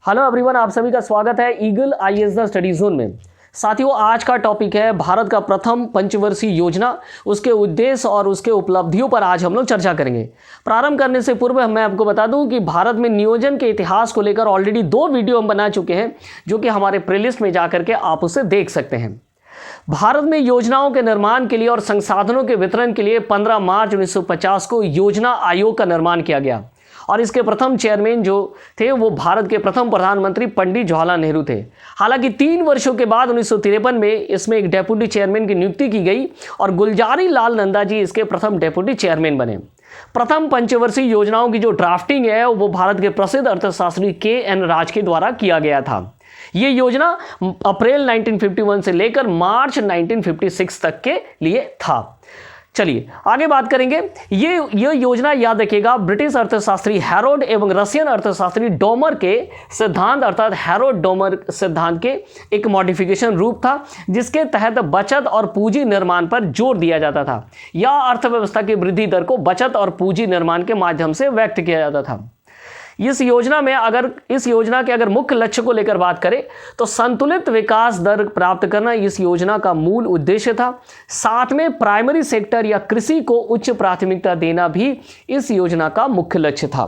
Hello everyone, आप सभी का स्वागत है eagle IAS the study zone में। साथियों, आज का टॉपिक है भारत का प्रथम पंचवर्षीय योजना, उसके उद्देश्य और उसके उपलब्धियों पर आज हम लोग चर्चा करेंगे। प्रारंभ करने से पूर्व मैं आपको बता दूं कि भारत में नियोजन के इतिहास को लेकर ऑलरेडी 2 वीडियो हम बना चुके हैं, जो कि हमारे प्लेलिस्ट में जाकर के आप उसे देख सकते हैं। भारत में योजनाओं के निर्माण के लिए और संसाधनों के वितरण के लिए 15 मार्च 1950 को योजना आयोग का निर्माण किया गया और इसके प्रथम चेयरमैन जो थे वो भारत के प्रथम प्रधानमंत्री पंडित जवाहरलाल नेहरू थे। हालांकि 3 वर्षों के बाद 1953 में इसमें एक डेप्यूटी चेयरमैन की नियुक्ति की गई और गुलजारी लाल नंदा जी इसके प्रथम डेप्यूटी चेयरमैन बने। प्रथम पंचवर्षीय योजनाओं की जो ड्राफ्टिंग है वो भारत के प्रसिद्ध अर्थशास्त्री के.एन. राज के द्वारा किया गया था। ये योजना अप्रैल 1951 से लेकर मार्च 1956 तक के लिए था। चलिए आगे बात करेंगे। ये योजना याद रखिएगा, ब्रिटिश अर्थशास्त्री हैरोल्ड एवं रशियन अर्थशास्त्री डोमर के सिद्धांत अर्थात हैरोल्ड डोमर सिद्धांत के एक मॉडिफिकेशन रूप था, जिसके तहत बचत और पूंजी निर्माण पर जोर दिया जाता था या अर्थव्यवस्था की वृद्धि दर को बचत और पूंजी निर्माण के माध्यम से व्यक्त किया जाता था। इस योजना के अगर मुख्य लक्ष्य को लेकर बात करें तो संतुलित विकास दर प्राप्त करना इस योजना का मूल उद्देश्य था। साथ में प्राइमरी सेक्टर या कृषि को उच्च प्राथमिकता देना भी इस योजना का मुख्य लक्ष्य था।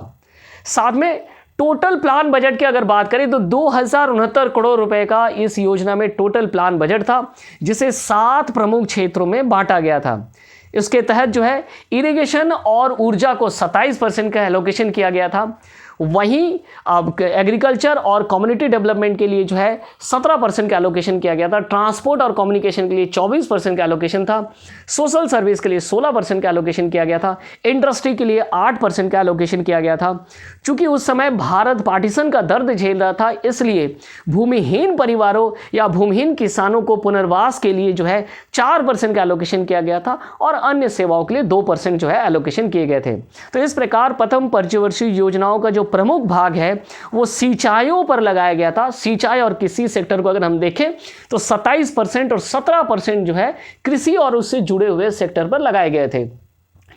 साथ में टोटल प्लान बजट की अगर बात करें तो 2069 करोड़ रुपए का इस योजना में टोटल प्लान बजट था, जिसे 7 प्रमुख क्षेत्रों में बांटा गया था। इसके तहत जो है इरिगेशन और ऊर्जा को 27% का एलोकेशन किया गया था। वहीं अब एग्रीकल्चर और कम्युनिटी डेवलपमेंट के लिए जो है 17% का एलोकेशन किया गया था। ट्रांसपोर्ट और कम्युनिकेशन के लिए 24% का एलोकेशन था। सोशल सर्विस के लिए 16% का एलोकेशन किया गया था। इंडस्ट्री के लिए 8% का एलोकेशन किया गया था। चूंकि उस समय भारत पार्टीशन का दर्द झेल रहा था, इसलिए भूमिहीन परिवारों या भूमिहीन किसानों को पुनर्वास के लिए जो है 4% का एलोकेशन किया गया था और अन्य सेवाओं के लिए 2% जो है एलोकेशन किए गए थे। तो इस प्रकार प्रथम पंचवर्षीय योजनाओं का जो प्रमुख भाग है वो सिंचाइयों पर लगाया गया था। सिंचाई और कृषि सेक्टर को अगर हम देखें तो 27% और 17% जो है कृषि और उससे जुड़े हुए सेक्टर पर लगाए गए थे।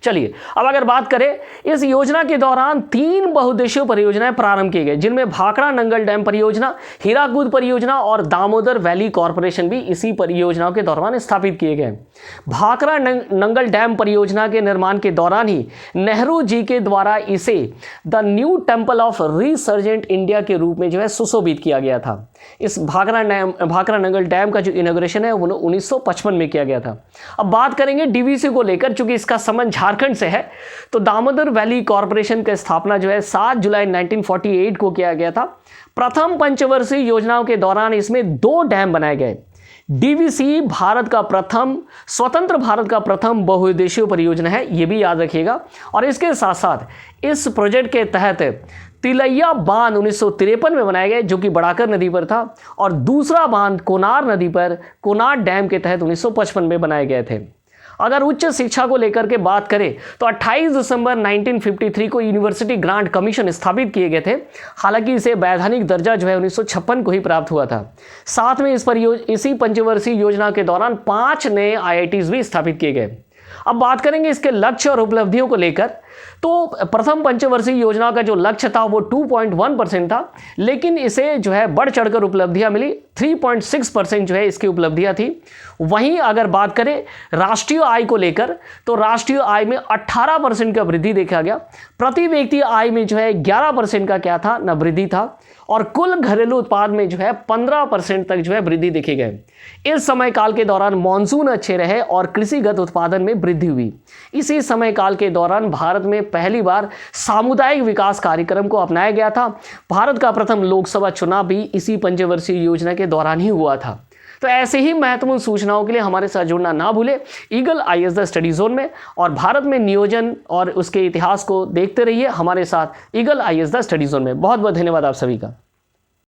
चलिए अब अगर बात करें, इस योजना के दौरान 3 बहुउद्देशीय परियोजनाएं प्रारंभ की गई, जिनमें भाखड़ा नंगल डैम परियोजना, हीराकुद परियोजना और दामोदर वैली कॉर्पोरेशन भी इसी परियोजनाओं के दौरान स्थापित किए गए। भाखड़ा नंगल डैम परियोजना के निर्माण के दौरान ही नेहरू जी के द्वारा इसे the new temple of resurgent India के रूप में जो है सुशोभित किया गया था। इस भाखड़ा नंगल डैम का जो इनॉग्रेशन है वो 1955 में किया गया था। अब बात करेंगे डीवीसी को लेकर, चूंकि इसका संबंध झारखंड से है, तो दामोदर वैली कॉर्पोरेशन की स्थापना जो है 7 जुलाई 1948 को किया गया था। प्रथम पंचवर्षीय योजनाओं के दौरान इसमें 2 डैम बनाए गए। डीवीसी स्वतंत्र भारत का प्रथम बहुउद्देशीय परियोजना है, ये भी याद रखिएगा। और इसके साथ साथ इस प्रोजेक्ट के तहत तिलैया बांध 1953 में बनाया गया, जो कि बड़ाकर नदी पर था, और दूसरा बांध कोनार नदी पर कोनार डैम के तहत 1955 में बनाए गए थे। अगर उच्च शिक्षा को लेकर के बात करें तो 28 दिसंबर 1953 को यूनिवर्सिटी ग्रांट कमीशन स्थापित किए गए थे। हालांकि इसे वैधानिक दर्जा जो है 1956 को ही प्राप्त हुआ था। साथ में इसी पंचवर्षीय योजना के दौरान 5 नए IITs भी स्थापित किए गए। अब बात करेंगे इसके लक्ष्य और उपलब्धियों को लेकर, तो प्रथम पंचवर्षीय योजना का जो लक्ष्य था वो 2.1% था, लेकिन इसे जो है बढ़ चढ़कर उपलब्धियां मिली। 3.6% जो है इसकी उपलब्धियां थी। वहीं अगर बात करें राष्ट्रीय आय को लेकर, तो राष्ट्रीय आय में 18% का वृद्धि देखा गया। प्रति व्यक्ति आय में जो है 11% का क्या था ना वृद्धि था, और कुल घरेलू उत्पाद में जो है 15% तक जो है वृद्धि देखे गए। इस समय काल के दौरान मानसून अच्छे रहे और कृषिगत उत्पादन में वृद्धि हुई। इसी समय काल के दौरान भारत में पहली बार सामुदायिक विकास कार्यक्रम को अपनाया गया था। भारत का प्रथम लोकसभा चुनाव भी इसी पंचवर्षीय योजना के दौरान ही हुआ था। तो ऐसे ही महत्वपूर्ण सूचनाओं के लिए हमारे साथ जुड़ना ना भूले eagle IAS the study zone में, और भारत में नियोजन और उसके इतिहास को देखते रहिए हमारे साथ eagle IAS the study zone में। बहुत बहुत धन्यवाद आप सभी का।